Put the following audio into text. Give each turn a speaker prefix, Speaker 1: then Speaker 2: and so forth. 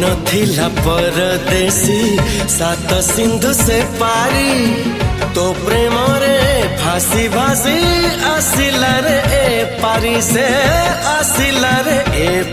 Speaker 1: थिला परदेसी सात सिंधु से पारी तो प्रेम रे फांसी भासी आसिला रे ए पारी से आसिला रे ए